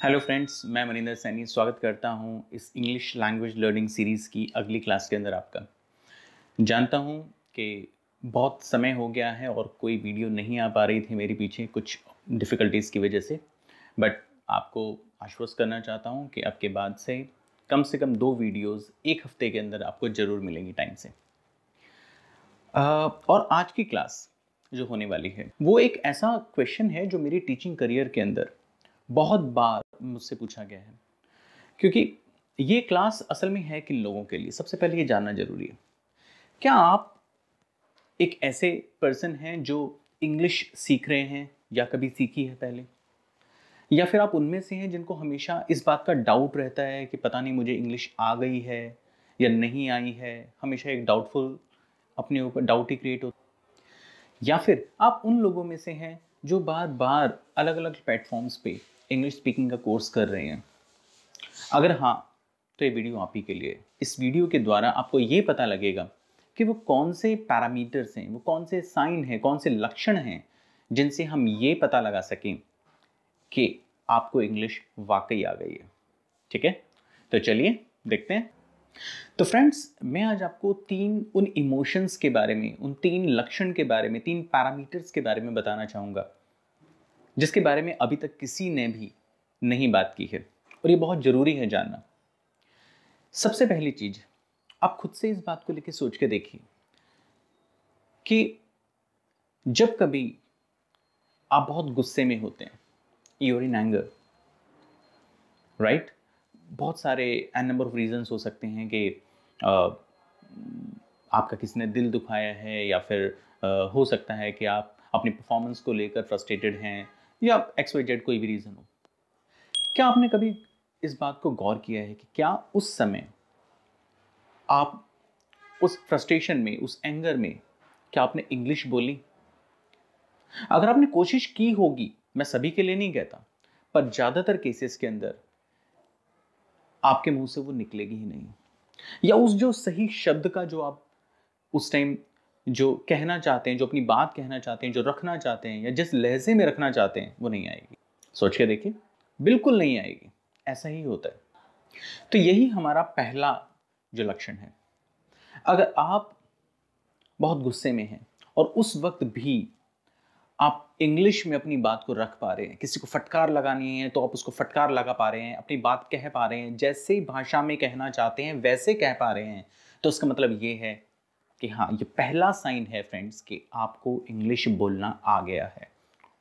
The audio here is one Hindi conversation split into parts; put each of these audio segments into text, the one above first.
हेलो फ्रेंड्स, मैं मनिंदर सैनी स्वागत करता हूं इस इंग्लिश लैंग्वेज लर्निंग सीरीज़ की अगली क्लास के अंदर आपका। जानता हूं कि बहुत समय हो गया है और कोई वीडियो नहीं आ पा रही थी मेरे पीछे कुछ डिफ़िकल्टीज़ की वजह से, बट आपको आश्वस्त करना चाहता हूं कि अब के बाद से कम 2 वीडियोज़ 1 हफ़्ते के अंदर आपको ज़रूर मिलेंगी टाइम से। और आज की क्लास जो होने वाली है, वो एक ऐसा क्वेश्चन है जो मेरी टीचिंग करियर के अंदर बहुत बार मुझसे पूछा गया है। क्योंकि ये क्लास असल में है किन लोगों के लिए, सबसे पहले ये जानना ज़रूरी है। क्या आप एक ऐसे पर्सन हैं जो इंग्लिश सीख रहे हैं या कभी सीखी है पहले? या फिर आप उनमें से हैं जिनको हमेशा इस बात का डाउट रहता है कि पता नहीं मुझे इंग्लिश आ गई है या नहीं आई है, हमेशा एक डाउटफुल अपने ऊपर डाउट ही क्रिएट होता है? या फिर आप उन लोगों में से हैं जो बार-बार अलग-अलग प्लेटफ़ॉर्म्स पे इंग्लिश स्पीकिंग का कोर्स कर रहे हैं? अगर हाँ, तो ये वीडियो आप ही के लिए है। इस वीडियो के द्वारा आपको ये पता लगेगा कि वो कौन से पैरामीटर्स हैं, वो कौन से साइन हैं, कौन से लक्षण हैं, जिनसे हम ये पता लगा सकें कि आपको इंग्लिश वाक़ई आ गई है। ठीक है? तो चलिए देखते हैं। तो फ्रेंड्स, मैं आज आपको 3 उन इमोशंस के बारे में, उन 3 लक्षण के बारे में, 3 पैरामीटर्स के बारे में बताना चाहूँगा, जिसके बारे में अभी तक किसी ने भी नहीं बात की है और ये बहुत ज़रूरी है जानना। सबसे पहली चीज, आप खुद से इस बात को लेकर सोच के देखिए कि जब कभी आप बहुत गुस्से में होते हैं, यूर इन एंगर, राइट? बहुत सारे एन नंबर ऑफ रीजंस हो सकते हैं कि अ, आपका किसी ने दिल दुखाया है, या फिर हो सकता है कि आप अपनी परफॉर्मेंस को लेकर फ्रस्ट्रेटेड हैं, या एक्स वाई जेड कोई भी रीज़न हो। क्या आपने कभी इस बात को गौर किया है कि क्या उस समय आप उस फ्रस्ट्रेशन में, उस एंगर में, क्या आपने इंग्लिश बोली? अगर आपने कोशिश की होगी, मैं सभी के लिए नहीं कहता, पर ज्यादातर केसेस के अंदर आपके मुंह से वो निकलेगी ही नहीं, या उस जो सही शब्द का जो आप उस टाइम जो कहना चाहते हैं, जो अपनी बात कहना चाहते हैं, जो रखना चाहते हैं, या जिस लहजे में रखना चाहते हैं, वो नहीं आएगी। सोच के देखिए, बिल्कुल नहीं आएगी। ऐसा ही होता है। तो यही हमारा पहला जो लक्षण है। अगर आप बहुत गुस्से में हैं और उस वक्त भी आप इंग्लिश में अपनी बात को रख पा रहे हैं, किसी को फटकार लगानी है तो आप उसको फटकार लगा पा रहे हैं, अपनी बात कह पा रहे हैं, जैसे भाषा में कहना चाहते हैं वैसे कह पा रहे हैं, तो उसका मतलब ये है कि हाँ, ये पहला साइन है फ्रेंड्स कि आपको इंग्लिश बोलना आ गया है,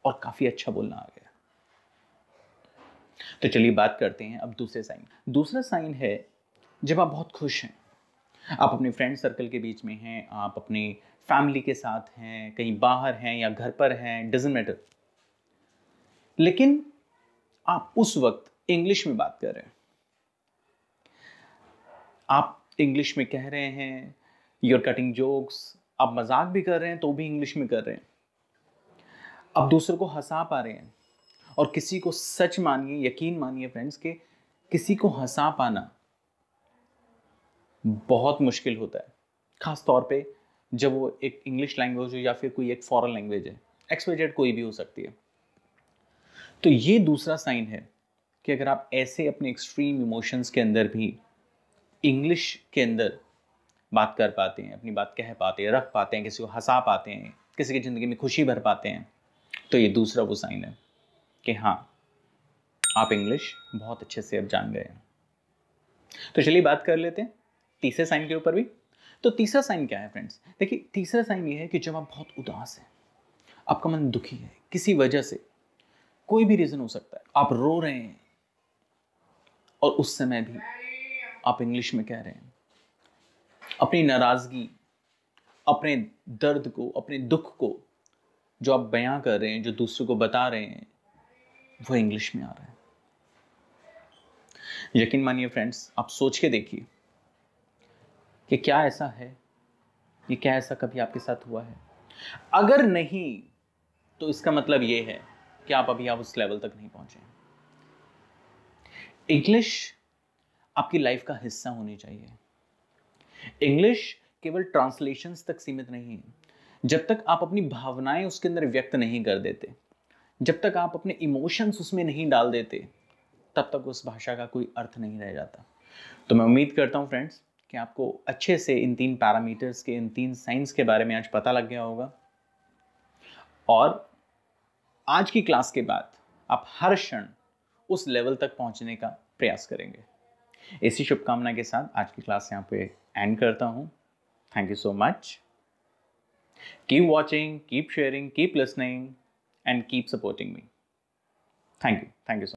और काफी अच्छा बोलना आ गया। तो चलिए बात करते हैं अब दूसरे साइन। दूसरा साइन है जब आप बहुत खुश हैं, आप अपने फ्रेंड सर्कल के बीच में हैं, आप अपनी फैमिली के साथ हैं, कहीं बाहर हैं या घर पर हैं, डजंट मैटर, लेकिन आप उस वक्त इंग्लिश में बात कर रहे हैं। आप इंग्लिश में कह रहे हैं, यू आर कटिंग जोक्स, आप मजाक भी कर रहे हैं तो भी इंग्लिश में कर रहे हैं, आप दूसरों को हंसा पा रहे हैं। और किसी को, सच मानिए, यकीन मानिए फ्रेंड्स, कि किसी को हंसा पाना बहुत मुश्किल होता है, खास तौर पे जब वो एक इंग्लिश लैंग्वेज हो या फिर कोई एक फॉरेन लैंग्वेज है, एक्स वाई जेड कोई भी हो सकती है। तो ये दूसरा साइन है कि अगर आप ऐसे अपने एक्सट्रीम इमोशंस के अंदर भी इंग्लिश के अंदर बात कर पाते हैं, अपनी बात कह पाते हैं, रख पाते हैं, किसी को हंसा पाते हैं, किसी की ज़िंदगी में खुशी भर पाते हैं, तो ये दूसरा वो साइन है कि हाँ, आप इंग्लिश बहुत अच्छे से अब जान गए हैं। तो चलिए बात कर लेते हैं तीसरे साइन के ऊपर भी। तो तीसरा साइन क्या है फ्रेंड्स? देखिए, तीसरा साइन ये है कि जब आप बहुत उदास हैं, आपका मन दुखी है किसी वजह से, कोई भी रीजन हो सकता है, आप रो रहे हैं और उस समय भी आप इंग्लिश में कह रहे हैं, अपनी नाराजगी, अपने दर्द को, अपने दुख को जो आप बयां कर रहे हैं, जो दूसरों को बता रहे हैं, वो इंग्लिश में आ रहा है। यकीन मानिए फ्रेंड्स, आप सोच के देखिए कि क्या ऐसा है, ये क्या ऐसा कभी आपके साथ हुआ है? अगर नहीं, तो इसका मतलब ये है कि आप उस लेवल तक नहीं पहुंचे। इंग्लिश आपकी लाइफ का हिस्सा होनी चाहिए। इंग्लिश केवल ट्रांसलेशंस तक सीमित नहीं है। जब तक आप अपनी भावनाएं उसके अंदर व्यक्त नहीं कर देते, जब तक आप अपने इमोशंस उसमें नहीं डाल देते, तब तक उस भाषा का कोई अर्थ नहीं रह जाता। तो मैं उम्मीद करता हूँ फ्रेंड्स कि आपको अच्छे से इन 3 पैरामीटर्स के, इन 3 साइंस के बारे में आज पता लग गया होगा, और आज की क्लास के बाद आप हर क्षण उस लेवल तक पहुंचने का प्रयास करेंगे। इसी शुभकामना के साथ आज की क्लास यहाँ पे एंड करता हूँ। Thank you so much. Keep watching, keep sharing, keep listening and keep supporting me. Thank you so